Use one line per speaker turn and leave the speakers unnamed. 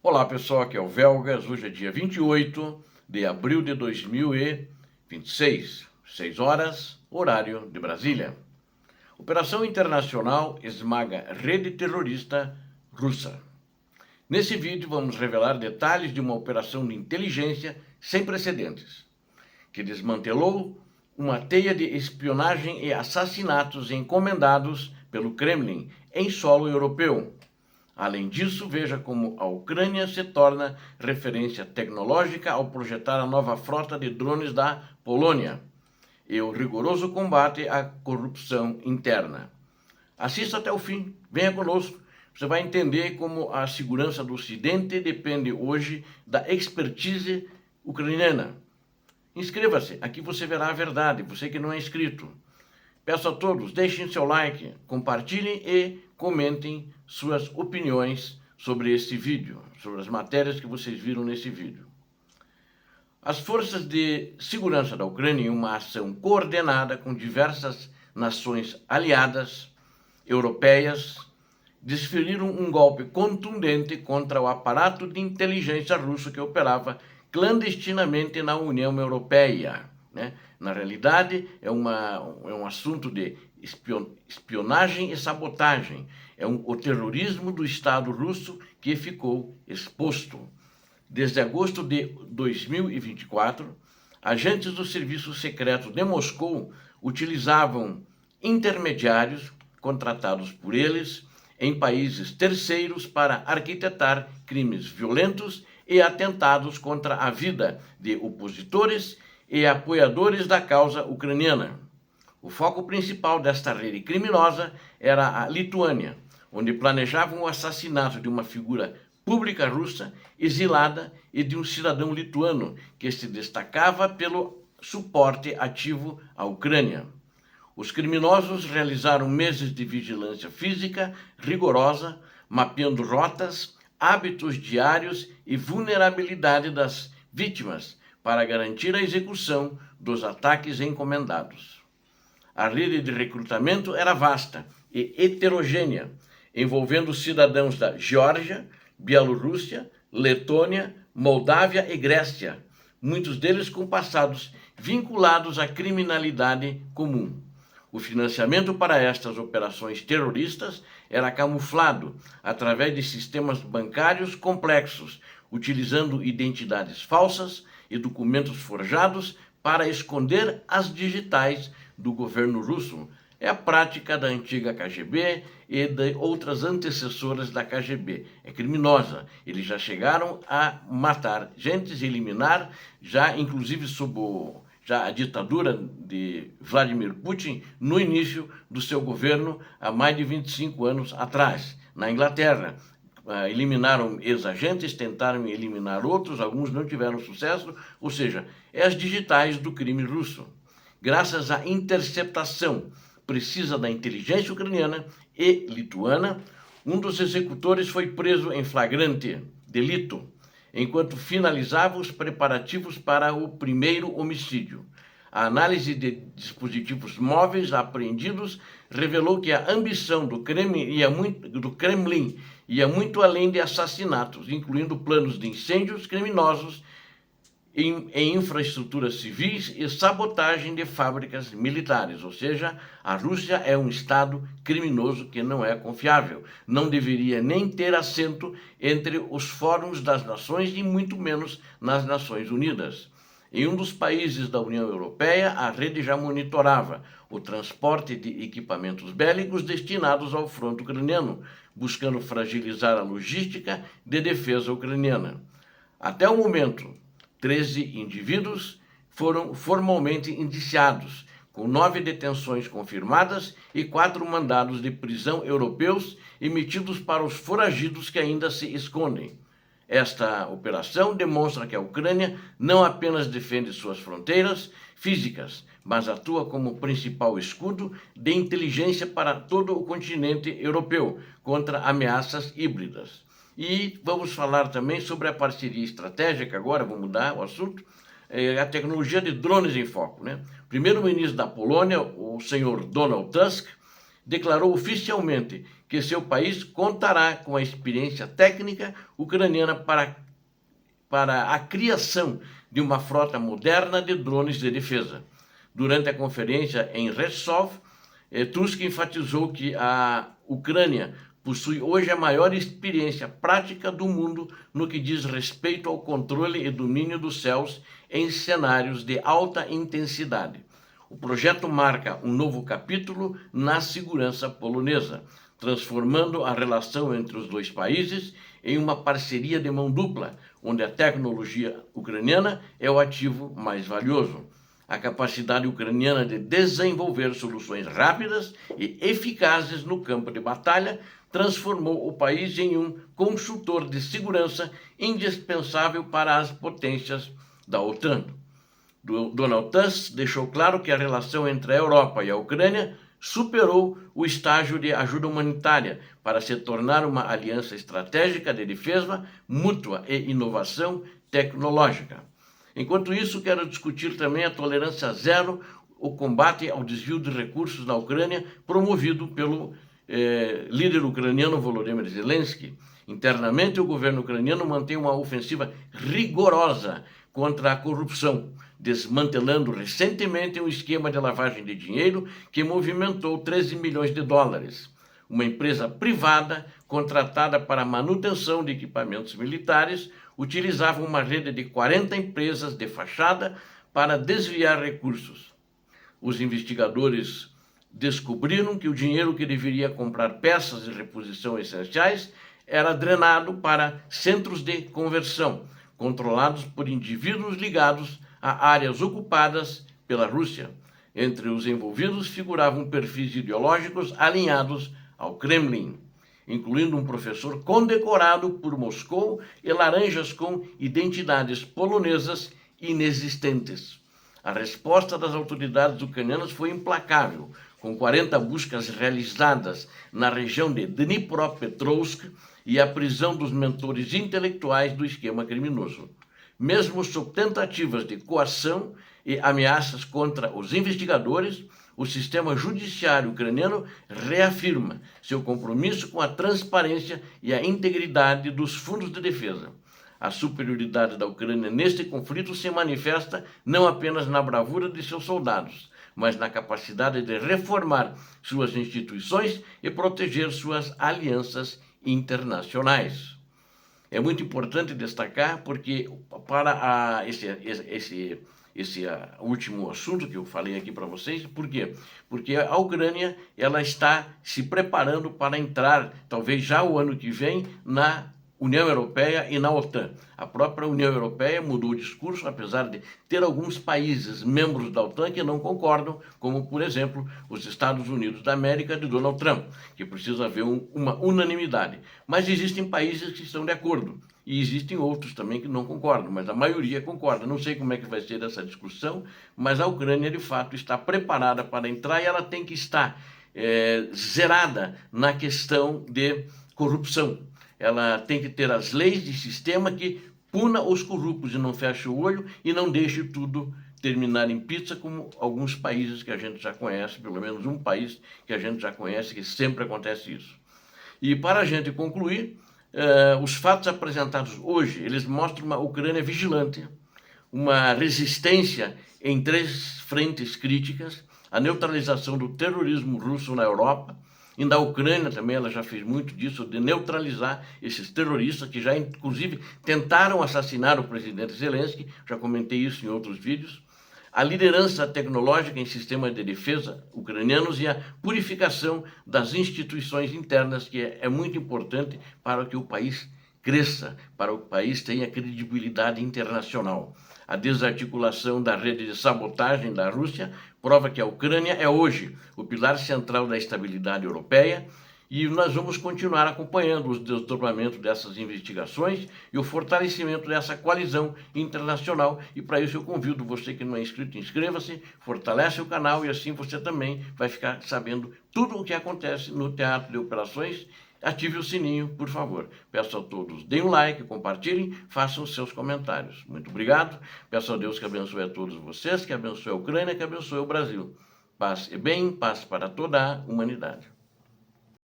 Olá pessoal, aqui é o Velgas. Hoje é dia 28 de abril de 2026, 6 horas, horário de Brasília. Operação internacional esmaga rede terrorista russa. Nesse vídeo vamos revelar detalhes de uma operação de inteligência sem precedentes, que desmantelou uma teia de espionagem e assassinatos encomendados pelo Kremlin em solo europeu. Além disso, veja como a Ucrânia se torna referência tecnológica ao projetar a nova frota de drones da Polônia e o rigoroso combate à corrupção interna. Assista até o fim, venha conosco. Você vai entender como a segurança do Ocidente depende hoje da expertise ucraniana. Inscreva-se, aqui você verá a verdade, você que não é inscrito. Peço a todos, deixem seu like, compartilhem e comentem suas opiniões sobre este vídeo, sobre as matérias que vocês viram nesse vídeo. As forças de segurança da Ucrânia, em uma ação coordenada com diversas nações aliadas europeias, desferiram um golpe contundente contra o aparato de inteligência russo que operava clandestinamente na União Europeia. Na realidade, é um assunto de espionagem e sabotagem. O terrorismo do Estado russo que ficou exposto. Desde agosto de 2024, agentes do Serviço Secreto de Moscou utilizavam intermediários contratados por eles em países terceiros para arquitetar crimes violentos e atentados contra a vida de opositores e apoiadores da causa ucraniana. O foco principal desta rede criminosa era a Lituânia, onde planejavam o assassinato de uma figura pública russa exilada e de um cidadão lituano que se destacava pelo suporte ativo à Ucrânia. Os criminosos realizaram meses de vigilância física rigorosa, mapeando rotas, hábitos diários e vulnerabilidade das vítimas para garantir a execução dos ataques encomendados. A rede de recrutamento era vasta e heterogênea, envolvendo cidadãos da Geórgia, Bielorrússia, Letônia, Moldávia e Grécia, muitos deles com passados vinculados à criminalidade comum. O financiamento para estas operações terroristas era camuflado através de sistemas bancários complexos, utilizando identidades falsas e documentos forjados para esconder as digitais do governo russo. É a prática da antiga KGB e de outras antecessoras da KGB. É criminosa. Eles já chegaram a matar gente, eliminar, já inclusive sob a ditadura de Vladimir Putin, no início do seu governo, há mais de 25 anos atrás, na Inglaterra. Eliminaram ex-agentes, tentaram eliminar outros, alguns não tiveram sucesso, ou seja, é as digitais do crime russo. Graças à interceptação precisa da inteligência ucraniana e lituana, um dos executores foi preso em flagrante delito, enquanto finalizava os preparativos para o primeiro homicídio. A análise de dispositivos móveis apreendidos revelou que a ambição do Kremlin ia muito além de assassinatos, incluindo planos de incêndios criminosos em infraestruturas civis e sabotagem de fábricas militares. Ou seja, a Rússia é um Estado criminoso que não é confiável. Não deveria nem ter assento entre os fóruns das nações e muito menos nas Nações Unidas. Em um dos países da União Europeia, a rede já monitorava o transporte de equipamentos bélicos destinados ao fronte ucraniano, buscando fragilizar a logística de defesa ucraniana. Até o momento, 13 indivíduos foram formalmente indiciados, com 9 detenções confirmadas e 4 mandados de prisão europeus emitidos para os foragidos que ainda se escondem. Esta operação demonstra que a Ucrânia não apenas defende suas fronteiras físicas, mas atua como principal escudo de inteligência para todo o continente europeu contra ameaças híbridas. E vamos falar também sobre a parceria estratégica, agora vou mudar o assunto, a tecnologia de drones em foco. Primeiro-ministro da Polônia, o senhor Donald Tusk, declarou oficialmente que seu país contará com a experiência técnica ucraniana para a criação de uma frota moderna de drones de defesa. Durante a conferência em Rostov, Tusk enfatizou que a Ucrânia possui hoje a maior experiência prática do mundo no que diz respeito ao controle e domínio dos céus em cenários de alta intensidade. O projeto marca um novo capítulo na segurança polonesa, transformando a relação entre os dois países em uma parceria de mão dupla, onde a tecnologia ucraniana é o ativo mais valioso. A capacidade ucraniana de desenvolver soluções rápidas e eficazes no campo de batalha transformou o país em um consultor de segurança indispensável para as potências da OTAN. Donald Tusk deixou claro que a relação entre a Europa e a Ucrânia superou o estágio de ajuda humanitária para se tornar uma aliança estratégica de defesa mútua e inovação tecnológica. Enquanto isso, quero discutir também a tolerância zero, o combate ao desvio de recursos na Ucrânia, promovido pelo líder ucraniano Volodymyr Zelensky. Internamente, o governo ucraniano mantém uma ofensiva rigorosa contra a corrupção, desmantelando recentemente um esquema de lavagem de dinheiro que movimentou 13 milhões de dólares. Uma empresa privada, contratada para a manutenção de equipamentos militares, utilizava uma rede de 40 empresas de fachada para desviar recursos. Os investigadores descobriram que o dinheiro que deveria comprar peças de reposição essenciais era drenado para centros de conversão, controlados por indivíduos ligados a áreas ocupadas pela Rússia. Entre os envolvidos figuravam perfis ideológicos alinhados ao Kremlin, incluindo um professor condecorado por Moscou e laranjas com identidades polonesas inexistentes. A resposta das autoridades ucranianas foi implacável, com 40 buscas realizadas na região de Dnipropetrovsk e a prisão dos mentores intelectuais do esquema criminoso. Mesmo sob tentativas de coação e ameaças contra os investigadores, o sistema judiciário ucraniano reafirma seu compromisso com a transparência e a integridade dos fundos de defesa. A superioridade da Ucrânia neste conflito se manifesta não apenas na bravura de seus soldados, mas na capacidade de reformar suas instituições e proteger suas alianças internacionais. É muito importante destacar porque para esse último assunto que eu falei aqui para vocês, por quê? Porque a Ucrânia ela está se preparando para entrar, talvez já o ano que vem, na União Europeia e na OTAN. A própria União Europeia mudou o discurso, apesar de ter alguns países membros da OTAN que não concordam, como, por exemplo, os Estados Unidos da América de Donald Trump, que precisa haver uma unanimidade. Mas existem países que estão de acordo. E existem outros também que não concordam, mas a maioria concorda. Não sei como é que vai ser essa discussão, mas a Ucrânia, de fato, está preparada para entrar e ela tem que estar zerada na questão de corrupção. Ela tem que ter as leis de sistema que puna os corruptos e não feche o olho e não deixe tudo terminar em pizza, como alguns países que a gente já conhece, pelo menos um país que a gente já conhece, que sempre acontece isso. E para a gente concluir, os fatos apresentados hoje, eles mostram uma Ucrânia vigilante, uma resistência em 3 frentes críticas, a neutralização do terrorismo russo na Europa, e na Ucrânia também ela já fez muito disso, de neutralizar esses terroristas que já inclusive tentaram assassinar o presidente Zelensky, já comentei isso em outros vídeos, a liderança tecnológica em sistemas de defesa ucranianos e a purificação das instituições internas, que é muito importante para que o país cresça, para que o país tenha credibilidade internacional. A desarticulação da rede de sabotagem da Rússia prova que a Ucrânia é hoje o pilar central da estabilidade europeia e nós vamos continuar acompanhando os desdobramentos dessas investigações e o fortalecimento dessa coalizão internacional. E para isso eu convido você que não é inscrito, inscreva-se, fortalece o canal e assim você também vai ficar sabendo tudo o que acontece no Teatro de Operações. Ative o sininho, por favor. Peço a todos, deem um like, compartilhem, façam seus comentários. Muito obrigado. Peço a Deus que abençoe a todos vocês, que abençoe a Ucrânia, que abençoe o Brasil. Paz e bem, paz para toda a humanidade.